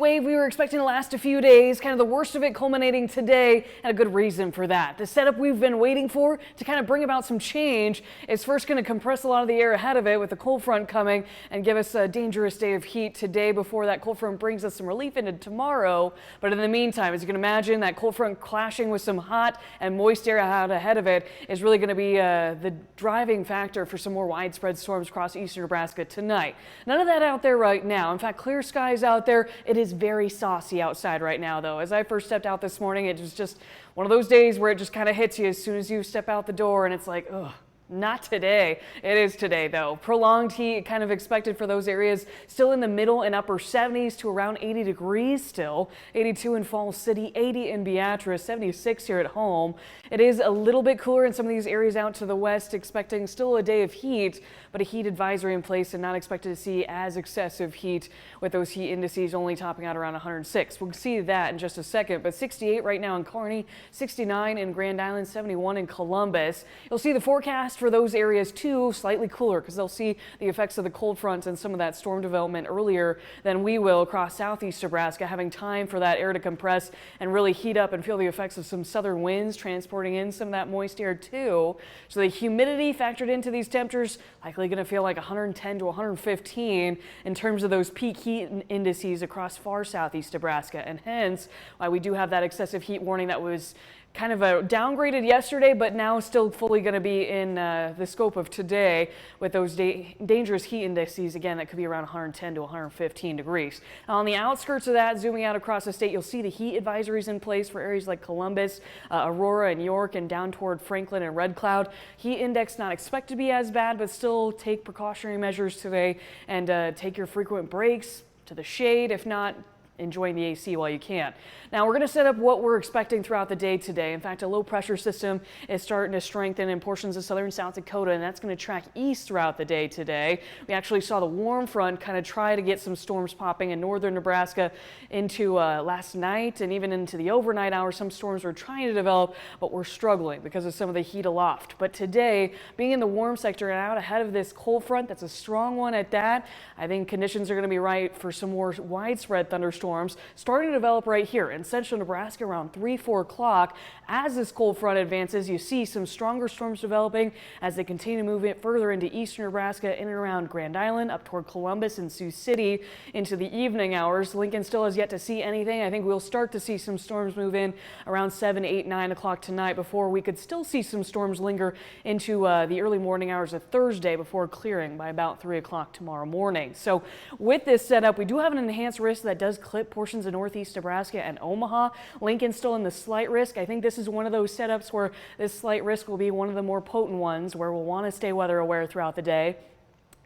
Wave we were expecting to last a few days, kind of the worst of it culminating today, and a good reason for that. The setup we've been waiting for to kind of bring about some change is first going to compress a lot of the air ahead of it with the cold front coming and give us a dangerous day of heat today before that cold front brings us some relief into tomorrow. But in the meantime, as you can imagine, that cold front clashing with some hot and moist air out ahead of it is really going to be the driving factor for some more widespread storms across eastern Nebraska tonight. None of that out there right now. In fact, clear skies out there. It is very saucy outside right now, though. As I first stepped out this morning, it was just one of those days where it just kind of hits you as soon as you step out the door, and it's like, ugh. Not today. It is today, though. Prolonged heat kind of expected for those areas. Still in the middle and upper 70s to around 80 degrees still. 82 in Falls City, 80 in Beatrice, 76 here at home. It is a little bit cooler in some of these areas out to the west, expecting still a day of heat, but a heat advisory in place and not expected to see as excessive heat with those heat indices only topping out around 106. We'll see that in just a second, but 68 right now in Kearney, 69 in Grand Island, 71 in Columbus. You'll see the forecast for those areas too, slightly cooler because they'll see the effects of the cold front and some of that storm development earlier than we will across southeast Nebraska, having time for that air to compress and really heat up and feel the effects of some southern winds transporting in some of that moist air too. So the humidity factored into these temperatures likely going to feel like 110 to 115 in terms of those peak heat indices across far southeast Nebraska, and hence why we do have that excessive heat warning that was kind of downgraded yesterday, but now still fully going to be in the scope of today with those dangerous heat indices, again, that could be around 110 to 115 degrees. Now, on the outskirts of that, zooming out across the state, you'll see the heat advisories in place for areas like Columbus, Aurora, and York, and down toward Franklin and Red Cloud. Heat index not expected to be as bad, but still take precautionary measures today and take your frequent breaks to the shade, if not enjoying the AC while you can. Now we're going to set up what we're expecting throughout the day today. In fact, a low pressure system is starting to strengthen in portions of southern South Dakota, and that's going to track east throughout the day today. We actually saw the warm front kind of try to get some storms popping in northern Nebraska into last night and even into the overnight hours. Some storms were trying to develop, but we're struggling because of some of the heat aloft. But today, being in the warm sector and out ahead of this cold front, that's a strong one at that, I think conditions are going to be right for some more widespread thunderstorms starting to develop right here in central Nebraska around 3-4 o'clock. As this cold front advances, you see some stronger storms developing as they continue to move it further into eastern Nebraska, in and around Grand Island, up toward Columbus and Sioux City into the evening hours. Lincoln still has yet to see anything. I think we'll start to see some storms move in around 7, 8, 9 o'clock tonight before we could still see some storms linger into the early morning hours of Thursday before clearing by about 3 o'clock tomorrow morning. So with this setup, we do have an enhanced risk that does clip portions of northeast Nebraska and Omaha. Lincoln still in the slight risk. I think this is one of those setups where this slight risk will be one of the more potent ones where we'll want to stay weather aware throughout the day,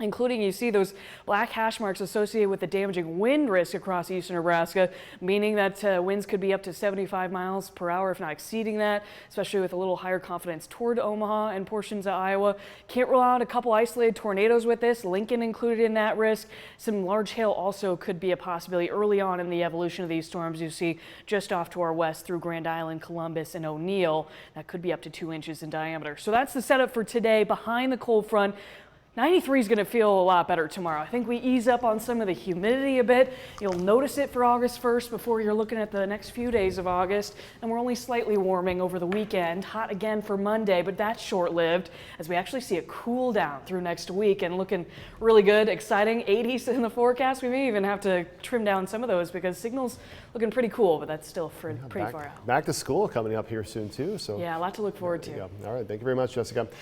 including you see those black hash marks associated with the damaging wind risk across eastern Nebraska, meaning that winds could be up to 75 miles per hour, if not exceeding that, especially with a little higher confidence toward Omaha and portions of Iowa. Can't rule out a couple isolated tornadoes with this. Lincoln included in that risk. Some large hail also could be a possibility early on in the evolution of these storms. You see just off to our west through Grand Island, Columbus, and O'Neill. That could be up to 2 inches in diameter. So that's the setup for today behind the cold front. 93 is going to feel a lot better tomorrow. I think we ease up on some of the humidity a bit. You'll notice it for August 1st before you're looking at the next few days of August. And we're only slightly warming over the weekend. Hot again for Monday, but that's short-lived as we actually see a cool down through next week and looking really good, exciting. 80s in the forecast. We may even have to trim down some of those because signal's looking pretty cool, but that's still pretty far out. Back to school coming up here soon too. So yeah, a lot to look forward to. All right, thank you very much, Jessica.